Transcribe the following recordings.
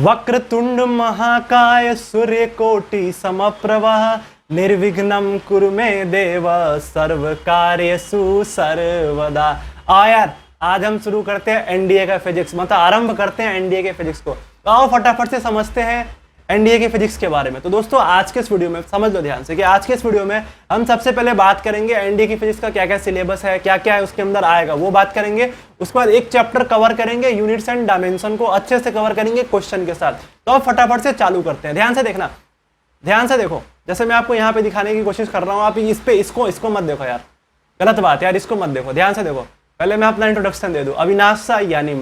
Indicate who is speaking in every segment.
Speaker 1: वक्रतुंड महाकाय सूर्यकोटि समप्रभा निर्विघ्नं कुरु मे देव सर्व कार्येषु सर्वदा। आओ यार, आज हम शुरू करते हैं एनडीए का फिजिक्स, मतलब आरंभ करते हैं एनडीए के फिजिक्स को। तो आओ फटाफट से समझते हैं एनडीए के फिजिक्स के बारे में। तो दोस्तों आज के इस वीडियो में समझ लो ध्यान से कि आज के इस वीडियो में हम सबसे पहले बात करेंगे एनडीए की फिजिक्स का क्या क्या सिलेबस है, क्या क्या है उसके अंदर आएगा, वो बात करेंगे। उसके बाद एक चैप्टर कवर करेंगे, यूनिट्स एंड डायमेंशन को अच्छे से कवर करेंगे क्वेश्चन के साथ। तो अब फटाफट से चालू करते हैं, ध्यान से देखना, ध्यान से देखो। जैसे मैं आपको यहाँ पे दिखाने की कोशिश कर रहा हूँ, आप इस पे इसको मत देखो यार, गलत बात है यार, इसको मत देखो, ध्यान से देखो। पहले मैं अपना इंट्रोडक्शन दे दूं। अविनाश सा यानी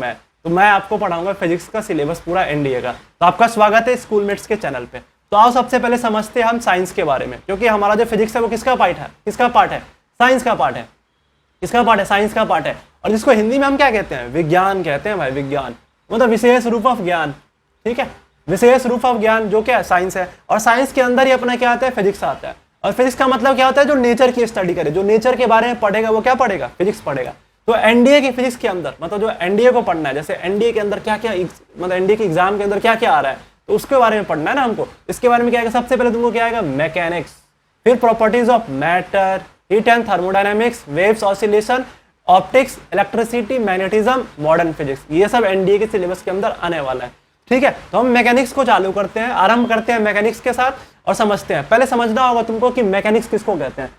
Speaker 1: मैं आपको पढ़ाऊंगा फिजिक्स का सिलेबस पूरा एनडीए का। तो आपका स्वागत है स्कूलमेट्स के चैनल पे। तो आओ सबसे पहले समझते हैं हम साइंस के बारे में, क्योंकि हमारा जो फिजिक्स है वो किसका पार्ट है, साइंस का पार्ट है। किसका पार्ट है? साइंस का पार्ट है। और जिसको हिंदी में हम क्या कहते हैं? विज्ञान कहते हैं भाई, विज्ञान मतलब विशेष रूप ऑफ ज्ञान। ठीक है, विशेष रूप ऑफ ज्ञान जो क्या है? साइंस है। और साइंस के अंदर ही अपना क्या आता है? फिजिक्स आता है। और फिजिक्स का मतलब क्या होता है? जो नेचर की स्टडी करे, जो नेचर के बारे में पढ़ेगा वो क्या पढ़ेगा? फिजिक्स पढ़ेगा। तो एनडीए की फिजिक्स के अंदर मतलब जो एनडीए को पढ़ना है, जैसे एनडीए के अंदर क्या क्या मतलब एनडीए के एग्जाम के अंदर क्या क्या आ रहा है, तो उसके बारे में पढ़ना है ना हमको। इसके बारे में क्या आएगा? सबसे पहले तुमको क्या आएगा? मैकेनिक्स, फिर properties of matter, heat and thermodynamics, waves oscillation, optics, electricity, magnetism, modern physics. ये सब एनडीए के सिलेबस के अंदर आने वाला है। ठीक है, तो हम मैकेनिक्स को चालू करते हैं, आरंभ करते हैं मैकेनिक्स के साथ और समझते हैं। पहले समझना होगा तुमको कि मैकेनिक्स किसको कहते हैं।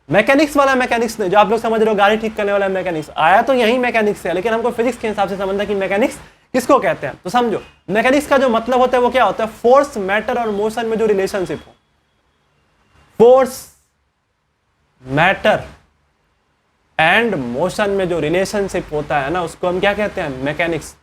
Speaker 1: मैकेनिक्स वाला मैकेनिक्स नहीं, जो आप लोग समझ रहे हो गाड़ी ठीक करने वाला मैकेनिक्स, आया तो यही मैकेनिक्स है, लेकिन हमको फिजिक्स के हिसाब से समझना कि मैकेनिक्स किसको कहते हैं। तो समझो, मैकेनिक्स का जो मतलब होता है वो क्या होता है? फोर्स, मैटर और मोशन में जो रिलेशनशिप हो, फोर्स, मैटर एंड मोशन में जो रिलेशनशिप होता है ना, उसको हम क्या कहते हैं? मैकेनिक्स।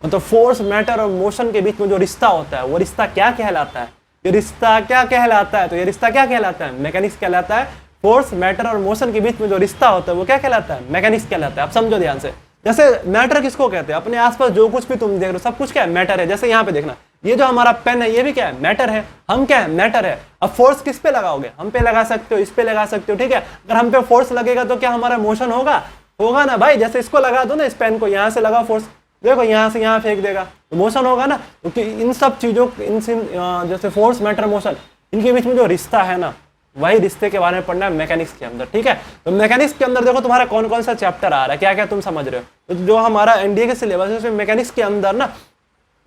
Speaker 1: मतलब फोर्स, मैटर और मोशन के बीच में जो रिश्ता होता है, वो रिश्ता क्या कहलाता है? ये रिश्ता क्या कहलाता है? तो ये रिश्ता क्या कहलाता है? मैकेनिक्स कहलाता है। फोर्स, मैटर और मोशन के बीच में जो रिश्ता होता है वो क्या कहलाता है? मैकेनिक्स कहलाता है। आप समझो ध्यान से। जैसे मैटर किसको कहते हैं? अपने आसपास जो कुछ भी तुम देख रहे हो सब कुछ क्या है? मैटर है। जैसे यहाँ पे देखना, ये जो हमारा पेन है ये भी क्या है? मैटर है। हम क्या है? मैटर है। अब फोर्स किस पे लगाओगे? हम पे लगा सकते हो, इस पे लगा सकते हो। ठीक है, अगर हम पे फोर्स लगेगा तो क्या हमारा मोशन होगा? होगा ना भाई। जैसे इसको लगा दो ना, इस पेन को यहाँ से लगा फोर्स, देखो यहाँ से यहाँ फेंक देगा तो मोशन होगा ना। क्योंकि इन सब चीजों जैसे फोर्स, मैटर, मोशन, इनके बीच में जो रिश्ता है ना, वही रिश्ते के बारे में पढ़ना है मैकेनिक्स के अंदर। ठीक है, तो मैकेनिक्स के अंदर देखो तुम्हारा कौन कौन सा चैप्टर आ रहा है, क्या क्या तुम समझ रहे हो। तो जो हमारा एनडीए के सिलेबस है उसमें मैकेनिक्स के अंदर ना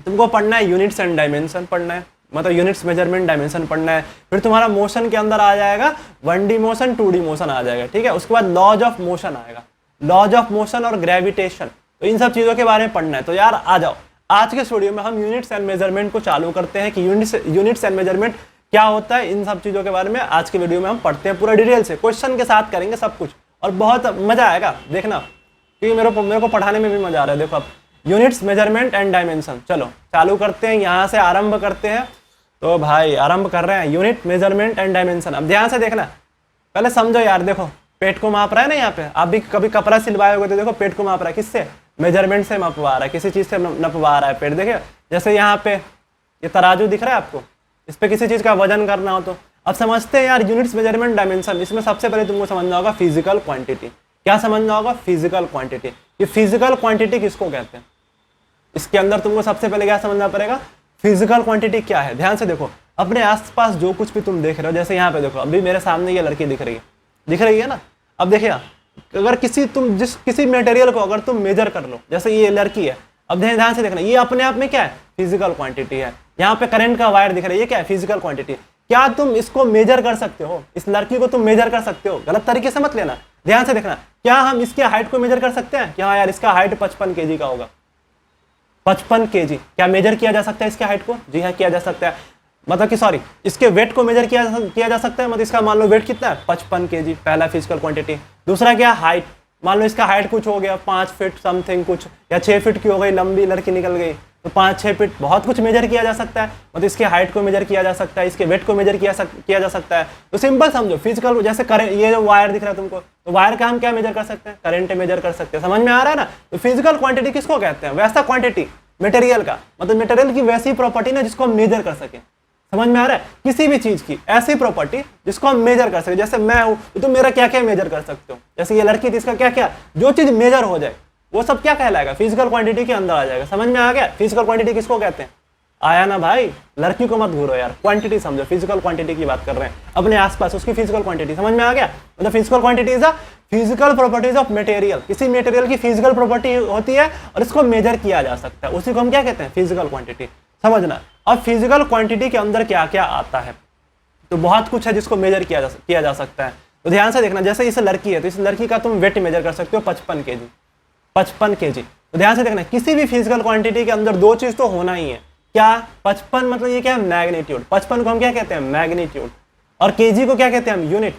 Speaker 1: तुमको पढ़ना है यूनिट्स एंड डायमेंशन पढ़ना है, मतलब यूनिट्स, मेजरमेंट, डायमेंशन पढ़ना है। फिर तुम्हारा मोशन के अंदर आ जाएगा 1D मोशन, 2D मोशन आ जाएगा। ठीक है, उसके बाद लॉज ऑफ मोशन आएगा, लॉज ऑफ मोशन और ग्रेविटेशन। तो इन सब चीजों के बारे में पढ़ना है। तो यार आ जाओ, आज के इस वीडियो में हम यूनिट्स एंड मेजरमेंट को चालू करते हैं कि यूनिट्स एंड मेजरमेंट क्या होता है। इन सब चीजों के बारे में आज के वीडियो में हम पढ़ते हैं, पूरा डिटेल से क्वेश्चन के साथ करेंगे सब कुछ, और बहुत मजा आएगा देखना, क्योंकि मेरे को पढ़ाने में भी मजा आ रहा है। देखो अब यूनिट्स, मेजरमेंट एंड डायमेंशन, चलो चालू करते हैं, यहाँ से आरंभ करते हैं। तो भाई आरंभ कर रहे हैं यूनिट, मेजरमेंट एंड डायमेंशन। अब ध्यान से देखना, पहले समझो यार। देखो पेट को माप रहा है ना, यहाँ पे आप भी कभी कपड़ा सिलवाए होगे तो देखो पेट को माप रहा है, किससे? मेजरमेंट से मापवा रहा है, किसी चीज से नपवा रहा है पेट। देखिए जैसे यहाँ पे ये तराजू दिख रहा है आपको, इस पे किसी चीज का वजन करना हो तो। अब समझते हैं यार यूनिट्स, मेजरमेंट, डायमेंशन। इसमें सबसे पहले तुमको समझना होगा फिजिकल क्वांटिटी। क्या समझना होगा? Physical quantity. ये फिजिकल क्वांटिटी किसको कहते हैं? इसके अंदर तुमको सबसे पहले क्या समझना पड़ेगा? फिजिकल क्वांटिटी क्या है। ध्यान से देखो, अपने आसपास जो कुछ भी तुम देख रहे हो, जैसे यहाँ पे देखो, अभी मेरे सामने ये लड़की दिख रही है ना। अब देखिए, अगर किसी मटेरियल को अगर तुम मेजर कर लो, जैसे ये लड़की है, अब ध्यान से देखना, ये अपने आप में क्या है? फिजिकल क्वांटिटी है। यहाँ पे करंट का वायर दिख रहा है, ये क्या है? Physical quantity. क्या तुम इसको मेजर कर सकते हो? इस लड़की को तुम मेजर कर सकते हो? गलत तरीके से मत लेना, ध्यान से देखना। क्या हम इसके हाइट को मेजर कर सकते हैं कि हाँ यार इसका हाइट 55 kg का होगा? 55 kg क्या मेजर किया जा सकता है इसके हाइट को? जी हाँ, किया जा सकता है। मतलब कि सॉरी, इसके वेट को मेजर किया जा सकता है। मतलब इसका मान लो वेट कितना है? 55 kg, पहला फिजिकल क्वांटिटी। दूसरा क्या? हाइट। मान लो इसका हाइट कुछ हो गया 5 फीट समथिंग कुछ, या 6 फीट की हो गई, लंबी लड़की निकल गई, तो 5-6 फीट, बहुत कुछ मेजर किया जा सकता है। मतलब इसके हाइट को मेजर किया जा सकता है, इसके वेट को मेजर किया जा सकता है। तो सिंपल समझो, फिजिकल जैसे करंट, ये जो वायर दिख रहा है तुमको, तो वायर का हम क्या मेजर कर सकते हैं? करंट मेजर कर सकते हैं। समझ में आ रहा है ना? तो फिजिकल क्वांटिटी किसको कहते हैं? वैसा क्वांटिटी मटेरियल का, मतलब मटेरियल की वैसी प्रॉपर्टी ना जिसको हम मेजर कर सके। समझ में आ रहा है? किसी भी चीज की ऐसी प्रॉपर्टी जिसको हम मेजर कर सके। जैसे मैं हूं तो तुम मेरा क्या क्या मेजर कर सकते हो। जैसे ये लड़की थी, इसका क्या क्या, जो चीज मेजर हो जाए वो सब क्या कहलाएगा? फिजिकल क्वांटिटी के अंदर आ जाएगा। समझ में आ गया? फिजिकल क्वांटिटी किसको कहते हैं? आया ना भाई, लड़की को मत घूरो यार, क्वांटिटी समझो, फिजिकल क्वांटिटी की बात कर रहे हैं, अपने आसपास उसकी फिजिकल क्वांटिटी समझ में आ गया। मतलब physical quantity is a physical properties of material, किसी मटेरियल की फिजिकल प्रॉपर्टी होती है और इसको मेजर किया जा सकता है, उसी को हम क्या कहते हैं, फिजिकल क्वांटिटी, समझना। अब फिजिकल क्वांटिटी के अंदर क्या क्या आता है, तो बहुत कुछ है जिसको मेजर किया जा सकता है। तो ध्यान से देखना, जैसे इस लड़की है तो इस लड़की का तुम वेट मेजर कर सकते हो 55 kg, 55 kg। तो ध्यान से देखना, किसी भी फिजिकल क्वांटिटी के अंदर दो चीज तो होना ही है, क्या 55 मतलब ये क्या है, मैग्नीट्यूड, 55 को हम क्या कहते हैं, मैग्नीट्यूड, और केजी को क्या कहते हैं हम, यूनिट।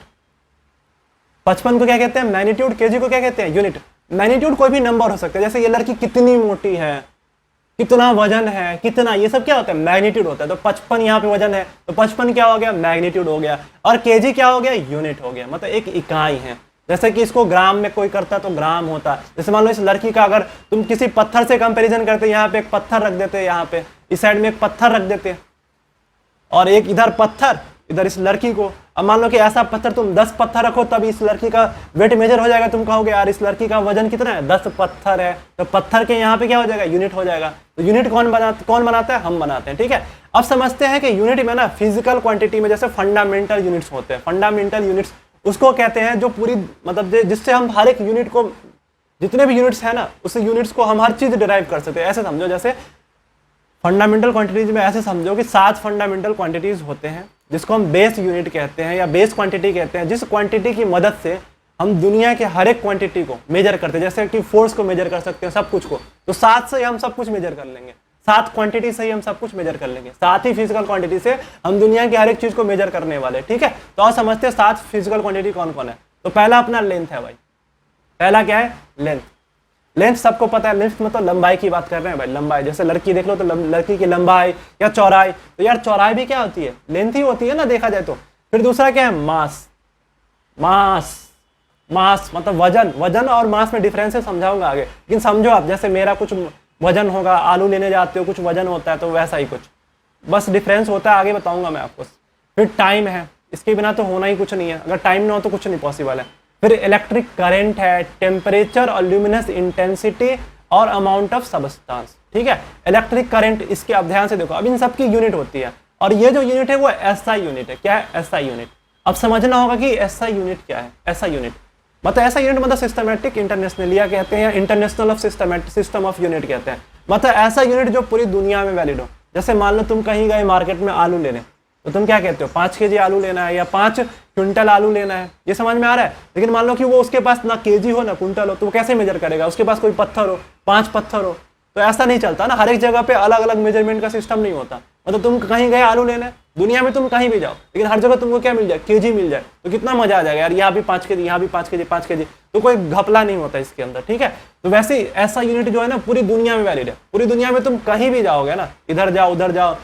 Speaker 1: 55 को क्या कहते हैं, मैग्नीट्यूड, केजी को क्या कहते हैं, यूनिट। मैग्नीट्यूड कोई भी नंबर हो सकता है, जैसे ये लड़की कितनी मोटी है, कितना वजन है, कितना, ये सब क्या होता है, मैग्नीट्यूड होता है। तो 55 यहाँ पे वजन है तो 55 क्या हो गया, मैग्नीट्यूड हो गया, और केजी क्या हो गया, यूनिट हो गया, मतलब एक इकाई है। जैसे कि इसको ग्राम में कोई करता तो ग्राम होता, जैसे मान लो इस लड़की का अगर तुम किसी पत्थर से कंपैरिजन करते, यहाँ पे एक पत्थर रख देते, यहाँ पे इस साइड में एक पत्थर रख देते, और एक इधर पत्थर, इधर इस लड़की को, अब मान लो कि ऐसा पत्थर तुम 10 पत्थर रखो तब इस लड़की का वेट मेजर हो जाएगा, तुम कहोगे यार इस लड़की का वजन कितना है, 10 पत्थर है, तो पत्थर के यहाँ पे क्या हो जाएगा, यूनिट हो जाएगा। तो यूनिट कौन बनाता है, हम बनाते हैं, ठीक है। अब समझते हैं कि यूनिट में ना, फिजिकल क्वांटिटी में जैसे फंडामेंटल यूनिट्स होते हैं, फंडामेंटल यूनिट्स उसको कहते हैं जो पूरी, मतलब जिससे हम हर एक यूनिट को, जितने भी यूनिट्स है ना, उस यूनिट्स को हम हर चीज डिराइव कर सकते हैं। ऐसे समझो, जैसे फंडामेंटल क्वांटिटीज में ऐसे समझो कि 7 फंडामेंटल क्वांटिटीज होते हैं जिसको हम बेस यूनिट कहते हैं या बेस क्वांटिटी कहते हैं, जिस क्वांटिटी की मदद से हम दुनिया के हर एक क्वांटिटी को मेजर करते हैं, जैसे कि फोर्स को मेजर कर सकते हैं, सब कुछ को। तो 7 से हम सब कुछ मेजर कर लेंगे, 7 क्वांटिटी से ही हम सब कुछ मेजर कर लेंगे, 7 ही फिजिकल क्वांटिटी से हम दुनिया की हर एक चीज को मेजर करने वाले, ठीक है। तो आप समझते हैं 7 फिजिकल क्वांटिटी कौन कौन है। तो पहला अपना लेंथ है भाई, पहला क्या है, लेंथ। लेंथ सबको पता है, लेंथ मतलब लंबाई की बात कर रहे हैं भाई, लंबाई। जैसे लड़की देख लो तो लड़की की लंबाई या चौड़ाई, तो यार चौड़ाई भी क्या होती है, लेंथ ही होती है ना, देखा जाए तो। फिर दूसरा क्या है, मास। मास मास मतलब वजन, वजन और मास में डिफरेंस है, समझाऊंगा आगे, लेकिन समझो आप, जैसे मेरा कुछ वजन होगा, आलू लेने जाते हो कुछ वजन होता है, तो वैसा ही कुछ, बस डिफरेंस होता है, आगे बताऊंगा मैं आपको। फिर टाइम है, इसके बिना तो होना ही कुछ नहीं है, अगर टाइम ना हो तो कुछ नहीं पॉसिबल है। फिर इलेक्ट्रिक करंट है, टेम्परेचर और ल्यूमिनस इंटेंसिटी और अमाउंट ऑफ सबस्टांस, ठीक है। इलेक्ट्रिक करंट, इसके आप ध्यान से देखो, अब इन सब की यूनिट होती है, और ये जो यूनिट है वो एसआई यूनिट है। क्या है, एसआई यूनिट। अब समझना होगा कि एसआई यूनिट क्या है। एसआई यूनिट मतलब, ऐसा यूनिट मतलब सिस्टमैटिक इंटरनेशनलिया कहते हैं, या international of system of unit कहते हैं। मतलब ऐसा यूनिट जो पूरी दुनिया में वैलिड हो। जैसे मान लो तुम कहीं गए मार्केट में आलू लेने, तो तुम क्या कहते हो, 5 kg आलू लेना है या 5 क्विंटल आलू लेना है, ये समझ में आ रहा है। लेकिन मान लो कि वो उसके पास ना केजी हो ना क्विंटल हो, तो वो कैसे मेजर करेगा, उसके पास कोई पत्थर हो, 5 पत्थर हो, तो ऐसा नहीं चलता ना, हर एक जगह पे अलग अलग मेजरमेंट का सिस्टम नहीं होता। मतलब तुम कहीं गए आलू लेने, दुनिया में तुम कहीं भी जाओ, लेकिन हर जगह तुमको क्या मिल जाए, केजी मिल जाए, तो कितना मजा आ जाएगा यार, यहाँ भी 5 kg, यहाँ भी 5 kg, 5 kg, तो कोई घपला नहीं होता इसके अंदर, ठीक है। तो वैसे ही ऐसा यूनिट जो है ना पूरी दुनिया में वैलिड है। पूरी दुनिया में तुम कहीं भी जाओगे ना, इधर जाओ उधर जाओ,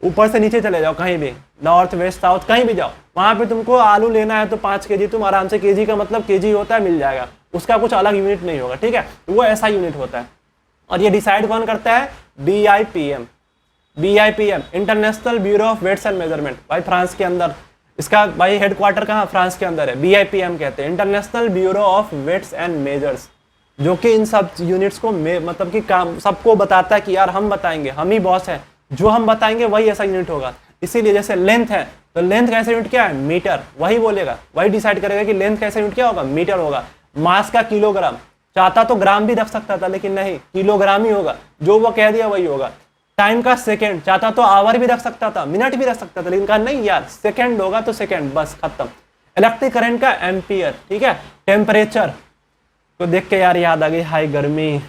Speaker 1: ऊपर से नीचे चले जाओ, कहीं भी नॉर्थ वेस्ट साउथ कहीं भी जाओ, वहां पे तुमको आलू लेना है तो 5 kg तुम आराम से, केजी का मतलब केजी होता है, मिल जाएगा, उसका कुछ अलग यूनिट नहीं होगा, ठीक है। तो वो ऐसा यूनिट होता है, और ये डिसाइड कौन करता है, BIPM। BIPM international bureau of weights and measurement, भाई फ्रांस के अंदर इसका भाई हेडक्वार्टर कहाँ, फ्रांस के अंदर है। BIPM कहते हैं, international bureau of weights and measures, जो कि इन सब यूनिट्स को मतलब कि काम सबको बताता है कि यार हम बताएंगे, हम ही बॉस है, जो हम बताएंगे वही ऐसा यूनिट होगा। इसीलिए जैसे लेंथ है, तो लेंथ का ऐसा यूनिट क्या है, मीटर, वही बोलेगा, वही डिसाइड करेगा कि लेंथ का ऐसा यूनिट क्या होगा, मीटर होगा। मास का किलोग्राम, चाहता तो ग्राम भी रख सकता था, लेकिन नहीं, किलोग्राम ही होगा, जो वो कह दिया वही होगा। टाइम का सेकंड, चाहता तो आवर भी रख सकता था, मिनट भी रख सकता था, लेकिन कहा नहीं यार सेकंड होगा तो सेकंड, बस खत्म। इलेक्ट्रिक करंट का एम्पियर, ठीक है। टेम्परेचर तो देख के यार याद आ गई, हाई गर्मी,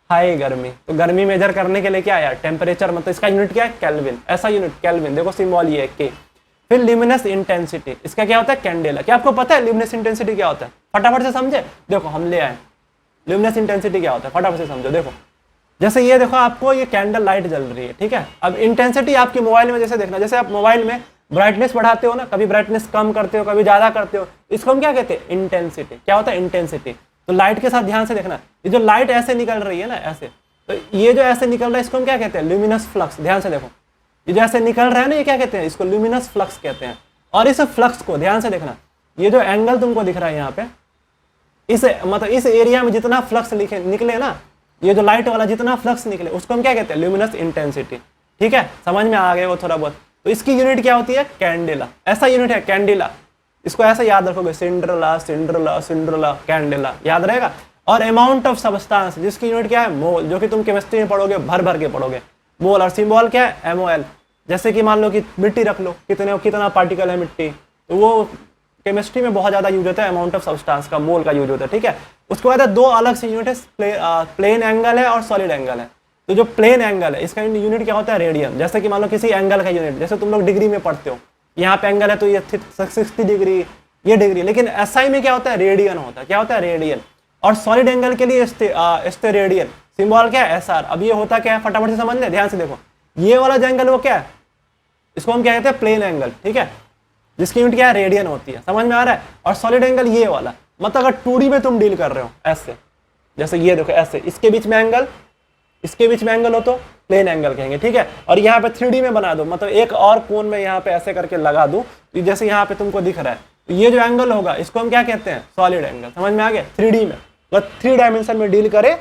Speaker 1: हाई गर्मी, तो गर्मी मेजर करने के लिए क्या यार, टेम्परेचर, मतलब इसका यूनिट क्या है, केल्विन, ऐसा यूनिट केल्विन, देखो सिंबल ये के। फिर ल्यूमिनस इंटेंसिटी, इसका क्या होता है, कैंडेला। क्या आपको पता है ल्यूमिनस इंटेंसिटी क्या होता है, फटाफट से समझे, देखो हम ले आए, ल्यूमिनस इंटेंसिटी क्या होता है, फटाफट से समझो। देखो जैसे ये देखो, आपको ये कैंडल लाइट जल रही है, ठीक है। अब इंटेंसिटी आपके मोबाइल में जैसे देखना, जैसे आप मोबाइल में ब्राइटनेस बढ़ाते हो ना, कभी ब्राइटनेस कम करते हो, कभी ज्यादा करते हो, इसको हम क्या कहते हैं, इंटेंसिटी। क्या होता है, इंटेंसिटी। तो लाइट के साथ ध्यान से देखना, ये जो लाइट ऐसे निकल रही है ना, ऐसे, तो ये जो ऐसे निकल रहा है इसको हम क्या कहते हैं, ल्यूमिनस फ्लक्स। ध्यान से देखो, ये जो ऐसे निकल रहा है ना, ये क्या कहते हैं, इसको ल्यूमिनस फ्लक्स कहते हैं। और इस फ्लक्स को ध्यान से देखना, ये जो एंगल तुमको दिख रहा है यहाँ पे, इस मतलब इस एरिया में जितना फ्लक्स निकले ना, ये जो लाइट वाला जितना फ्लक्स निकले, उसको हम क्या कहते हैं, ल्यूमिनस इंटेंसिटी, ठीक है, समझ में आ गया वो थोड़ा बहुत। तो इसकी यूनिट क्या होती है, कैंडेला। ऐसा यूनिट है कैंडेला, इसको ऐसा याद रखोगे, सिंड्रेला सिंड्रेला सिंड्रेला कैंडेला, याद रहेगा। और अमाउंट ऑफ सबस्टांस जिसकी यूनिट क्या है, मोल, जो कि तुम केमिस्ट्री में पढ़ोगे, भर भर के पढ़ोगे मोल। और सिंबल क्या है, MOL। जैसे कि मान लो कि मिट्टी रख लो, कितना पार्टिकल है मिट्टी, तो वो केमिस्ट्री में बहुत ज्यादा यूज होता है, अमाउंट ऑफ सब्सटेंस का मोल का यूज होता है, ठीक है। उसके बाद दो अलग से यूनिट है, प्लेन एंगल है और सॉलिड एंगल है। तो जो प्लेन एंगल है इसका यूनिट क्या होता है, रेडियन। जैसे कि मान लो किसी एंगल का यूनिट, जैसे तुम लोग डिग्री में पढ़ते हो, यहाँ पे एंगल है तो ये 60 डिग्री, ये डिग्री, लेकिन SI में क्या होता है, रेडियन होता है। क्या होता है, रेडियन। और सॉलिड एंगल के लिए स्टेरेडियन, सिंबल क्या है, SR। अब ये होता क्या है, फटाफट से समझ ले, ध्यान से देखो। ये वाला जो एंगल वो क्या है, इसको हम क्या कहते हैं, प्लेन एंगल, ठीक है, जिसकी यूनिट क्या है, रेडियन होती है। समझ में आ रहा है। और सॉलिड एंगल ये वाला, मतलब अगर 2D में तुम डील कर रहे हो ऐसे, जैसे ये देखो ऐसे, इसके बीच में एंगल, इसके बीच में एंगल हो तो प्लेन एंगल कहेंगे, ठीक है। और यहाँ पे 3D में बना दो, मतलब एक और कोन में यहाँ पे ऐसे करके लगा दूं, तो जैसे यहाँ पे तुमको दिख रहा है, तो ये जो एंगल होगा इसको हम क्या कहते हैं, सॉलिड एंगल। समझ में आ गया। 3D में अगर 3 डायमेंशन में डील करे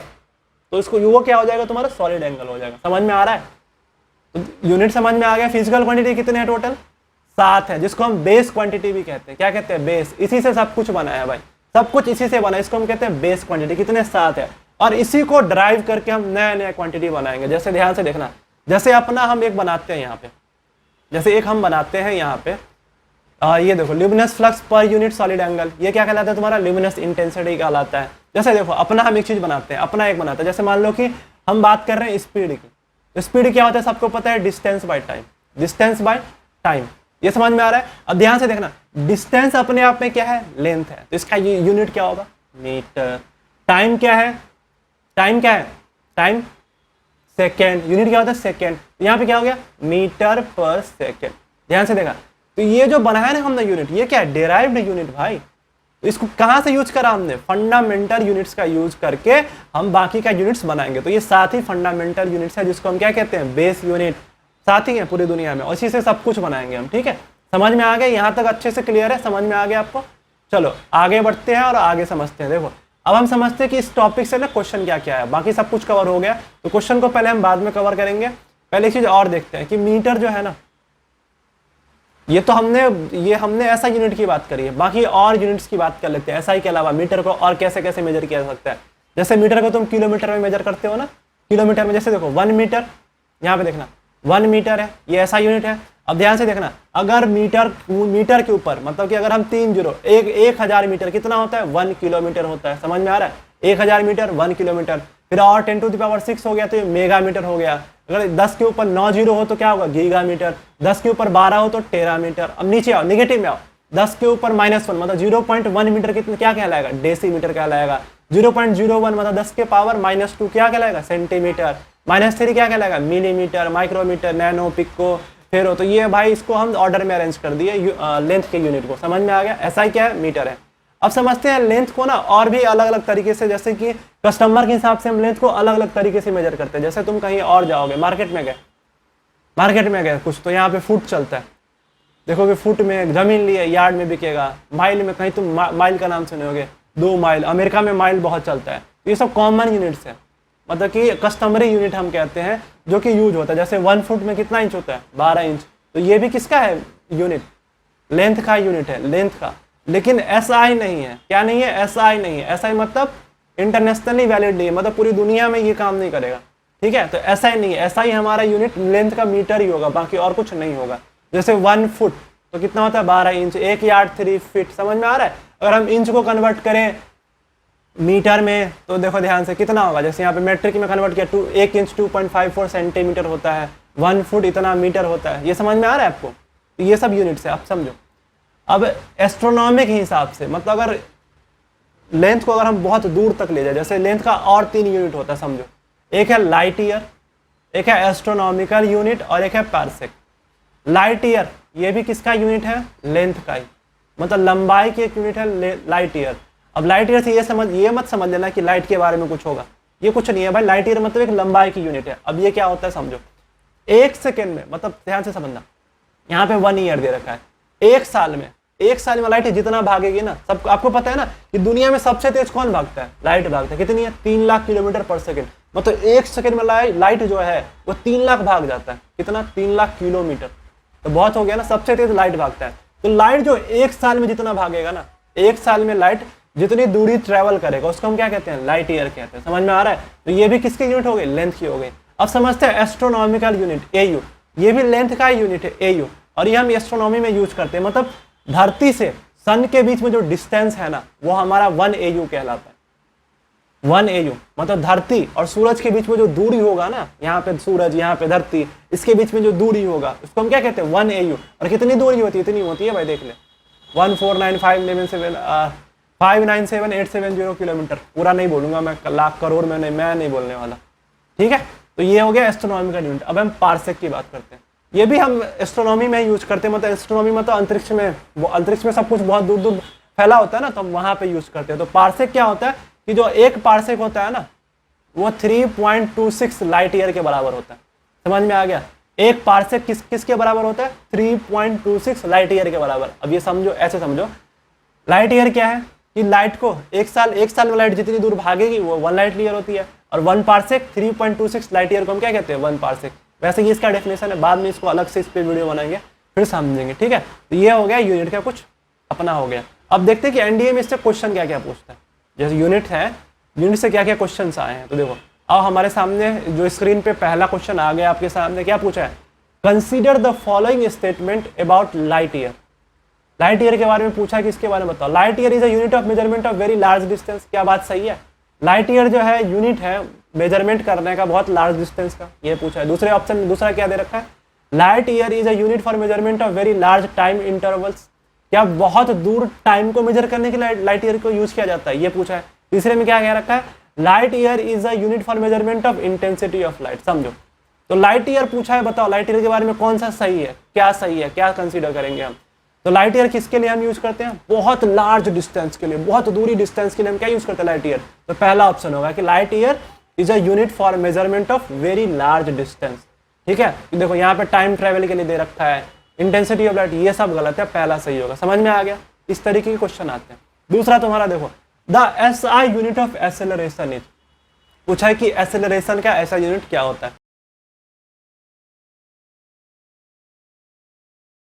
Speaker 1: तो इसको वो क्या हो जाएगा, तुम्हारा सॉलिड एंगल हो जाएगा। समझ में आ रहा है। तो यूनिट समझ में आ गया। फिजिकल क्वांटिटी कितने हैं टोटल, 7 है, जिसको हम बेस क्वांटिटी भी कहते हैं। क्या कहते हैं, बेस। इसी से सब कुछ बना है भाई, सब कुछ इसी से बना है, इसको हम कहते हैं बेस क्वांटिटी। कितने, 7 है। और इसी को ड्राइव करके हम नया नया क्वांटिटी बनाएंगे। जैसे ध्यान से देखना, जैसे अपना हम एक बनाते हैं यहाँ पे, जैसे एक हम बनाते हैं यहाँ पे, ये देखो, luminous flux per unit solid angle, ये क्या कहलाता है तुम्हारा, ल्यूमिनस इंटेंसिटी कहलाता है। जैसे देखो अपना हम एक चीज बनाते हैं, अपना एक बनाते हैं, जैसे मान लो कि हम बात कर रहे हैं स्पीड की। स्पीड क्या होता है, सबको पता है, distance by time. Distance by time, ये समझ में आ रहा है। अब ध्यान से देखना, डिस्टेंस अपने आप में क्या है, लेंथ है, तो इसका यूनिट क्या होगा, मीटर। टाइम क्या है, टाइम क्या है, टाइम सेकेंड, यूनिट क्या होता है, सेकेंड। यहाँ पे क्या हो गया, मीटर पर सेकेंड। ध्यान से देखा, तो ये जो बनाया ना हमने यूनिट, ये क्या है, डेराइव्ड यूनिट भाई। तो इसको कहाँ से यूज करा हमने, फंडामेंटल यूनिट्स का यूज करके हम बाकी का यूनिट्स बनाएंगे। तो ये 7 ही फंडामेंटल यूनिट्स है, जिसको हम क्या कहते हैं, बेस यूनिट। 7 ही है पूरी दुनिया में, और इसी से सब कुछ बनाएंगे हम, ठीक है। समझ में आ गया, यहाँ तक अच्छे से क्लियर है, समझ में आ गया आपको। चलो आगे बढ़ते हैं और आगे समझते हैं। देखो अब हम समझते हैं कि इस टॉपिक से ना क्वेश्चन क्या क्या है। बाकी सब कुछ कवर हो गया, तो क्वेश्चन को पहले हम बाद में कवर करेंगे। पहले एक चीज और देखते हैं कि मीटर जो है ना, ये तो हमने ऐसा यूनिट की बात करी है, बाकी और यूनिट्स की बात कर लेते हैं। ऐसा ही के अलावा मीटर को और कैसे कैसे मेजर किया जा सकता है। जैसे मीटर को तुम किलोमीटर में मेजर करते हो ना, किलोमीटर में, जैसे देखो 1 मीटर, यहाँ पे देखना 1 मीटर है, ये ऐसा यूनिट है। अब ध्यान से देखना, अगर मीटर के ऊपर, मतलब कि अगर हम 3 जीरो, 1000 मीटर कितना होता है, 1 किलोमीटर होता है। समझ में आ रहा है, 1000 मीटर 1 किलोमीटर। फिर और 10⁶ हो गया तो ये मेगा मीटर हो गया। अगर 10 के ऊपर 9 जीरो हो तो क्या होगा, गीगा मीटर। 10 के ऊपर 12 हो तो टेरा मीटर। अब नीचे आओ, निगेटिव में आओ, 10 के ऊपर -1 मतलब 0.1 मीटर कितना क्या कहलाएगा, डेसीमीटर कहलाएगा। 0.01 मतलब 10 के पावर -2 क्या कहलाएगा, सेंटीमीटर। -3 क्या कहलाएगा, मिलीमीटर, माइक्रोमीटर, नैनो, पिको, फेरो। तो ये भाई इसको हम ऑर्डर में अरेंज कर दिए लेंथ के यूनिट को। समझ में आ गया, ऐसा ही क्या है, मीटर है। अब समझते हैं लेंथ को ना और भी अलग अलग तरीके से, जैसे कि कस्टमर के हिसाब से हम लेंथ को अलग अलग तरीके से मेजर करते हैं। जैसे तुम कहीं और जाओगे, मार्केट में गए कुछ, तो यहाँ पे फुट चलता है, देखोगे फुट में जमीन लिए यार्ड में बिकेगा। माइल में कहीं तुम माइल का नाम सुने होगे, 2 माइल। अमेरिका में माइल बहुत चलता है। ये सब कॉमन यूनिट्स है, मतलब कि कस्टमरी यूनिट हम कहते हैं, जो कि यूज होता है। जैसे 1 फुट में कितना इंच होता है, 12 इंच। तो ये भी किसका है यूनिट, लेंथ का यूनिट है, लेंथ का। लेकिन SI नहीं है, क्या नहीं है, SI नहीं है। SI मतलब इंटरनेशनली वैलिड नहीं है, मतलब पूरी दुनिया में ये काम नहीं करेगा, ठीक है। तो SI नहीं है, SI हमारा यूनिट लेंथ का मीटर ही होगा, बाकी और कुछ नहीं होगा। जैसे 1 फुट तो कितना होता है, 12 इंच। 1 yard 3 feet. समझ में आ रहा है। अगर हम इंच को कन्वर्ट करें मीटर में तो देखो ध्यान से कितना होगा, जैसे यहाँ पे मेट्रिक में कन्वर्ट किया, 1 इंच 2.54 सेंटीमीटर होता है, 1 फुट इतना मीटर होता है। ये समझ में आ रहा है आपको। तो ये सब यूनिट्स है, आप समझो। अब एस्ट्रोनॉमी के हिसाब से, मतलब अगर लेंथ को अगर हम बहुत दूर तक ले जाए, जैसे लेंथ का और 3 यूनिट होता है, समझो। एक है लाइट ईयर, एक है एस्ट्रोनॉमिकल यूनिट, और एक है पार्सेक। लाइट ईयर ये भी किसका यूनिट है, लेंथ का ही, मतलब लंबाई की एक यूनिट है लाइट ईयर। अब लाइट ईयर से ये मत समझ लेना कि लाइट के बारे में कुछ होगा, ये कुछ नहीं है भाई। लाइट ईयर मतलब एक लंबाई की यूनिट है। अब ये क्या होता है समझो, 1 सेकेंड में, मतलब ध्यान से समझना, यहाँ पे 1 ईयर दे रखा है। 1 साल में लाइट जितना भागेगी ना, सब आपको पता है ना कि दुनिया में सबसे तेज कौन भागता है, लाइट भागता है। कितनी है, 3 लाख किलोमीटर पर सेकेंड। मतलब 1 सेकंड में लाइट जो है वो 3 लाख भाग जाता है। कितना? 3 लाख किलोमीटर। तो बहुत हो गया ना, सबसे तेज लाइट भागता है। तो लाइट जो 1 साल में जितना भागेगा ना, 1 साल में लाइट जितनी दूरी ट्रेवल करेगा उसको हम क्या कहते हैं? लाइट ईयर कहते हैं। समझ में आ रहा है? तो ये भी किसकी यूनिट हो गई? लेंथ की हो गई। अब समझते हैं एस्ट्रोनॉमिकल यूनिट एयू, ये भी लेंथ का यूनिट है एयू, और ये हम एस्ट्रोनॉमी में यूज करते हैं। मतलब धरती से सन के बीच में जो डिस्टेंस है ना, वो हमारा 1 AU कहलाता है। 1 AU मतलब धरती और सूरज के बीच में जो दूरी होगा ना, यहाँ पे सूरज, यहाँ पे धरती, इसके बीच में जो दूरी होगा उसको हम क्या कहते हैं? 1 AU। और कितनी दूरी होती है? इतनी होती है भाई, देख ले, 14957 किलोमीटर। पूरा नहीं बोलूंगा मैं, लाख करोड़ में नहीं, मैं नहीं बोलने वाला। ठीक है, तो ये हो गया एस्ट्रोनॉमिकल यूनिट। अब हम पार्सेक की बात करते हैं। ये भी हम एस्ट्रोनॉमी में यूज करते हैं। मतलब एस्ट्रोनॉमी मतलब अंतरिक्ष में, वो अंतरिक्ष में सब कुछ बहुत दूर दूर फैला होता है ना, तो हम वहां पे यूज करते हैं। तो पार्सेक क्या होता है कि जो एक पार्सेक होता है ना, वो 3.26 लाइट ईयर के बराबर होता है। समझ में आ गया? एक पार्सेक किसके बराबर होता है? 3.26 लाइट ईयर के बराबर। अब ये समझो, ऐसे समझो, लाइट ईयर क्या है कि लाइट को एक साल में लाइट जितनी दूर भागेगी वो 1 लाइट ईयर होती है, और 1 पार्सेक 3.26 लाइट ईयर को हम क्या कहते हैं? 1 पार्सेक। वैसे ये इसका डेफिनेशन है, बाद में इसको अलग से इस पे वीडियो बनाएंगे, फिर समझेंगे। ठीक है, तो ये हो गया यूनिट का कुछ अपना हो गया। अब देखते हैं कि एनडीए में इससे क्वेश्चन क्या क्या पूछता है। जैसे यूनिट है, यूनिट से क्या क्या क्वेश्चन आए हैं। तो देखो, अब हमारे सामने जो स्क्रीन पे पहला क्वेश्चन आ गया आपके सामने, क्या पूछा है? Consider the following statement about light year. Light year के बारे में पूछा है कि इसके बारे में बताओ। Light year is a unit of measurement of very large distance. क्या बात सही है? लाइट ईयर जो है यूनिट है मेजरमेंट करने का बहुत लार्ज डिस्टेंस का, ये पूछा है। दूसरे ऑप्शन में दूसरा क्या दे रखा है? Light year is a unit for measurement of very large time intervals. क्या बहुत दूर टाइम को मेजर करने के लिए लाइट ईयर को यूज किया जाता है, ये पूछा है। तीसरे में क्या कह रखा है? Light year is a unit for measurement of intensity of light. समझो, तो लाइट ईयर पूछा है, बताओ लाइट ईयर के बारे में कौन सा सही है, क्या सही है, क्या कंसीडर करेंगे हम। तो लाइट ईयर किसके लिए हम यूज करते हैं? बहुत लार्ज डिस्टेंस के लिए, बहुत दूरी डिस्टेंस के लिए हम क्या यूज करते हैं? Light year. तो पहला ऑप्शन होगा कि light year is a unit for measurement of very large distance. ठीक है, देखो यहाँ पे टाइम ट्रेवल के लिए दे रखा है, इंटेंसिटी ऑफ लाइट, ये सब गलत है, पहला सही होगा। समझ में आ गया? इस तरीके के क्वेश्चन आते हैं। दूसरा तुम्हारा देखो, the SI unit of acceleration is. पूछा है कि एक्सेलरेशन का ऐसा यूनिट क्या होता है।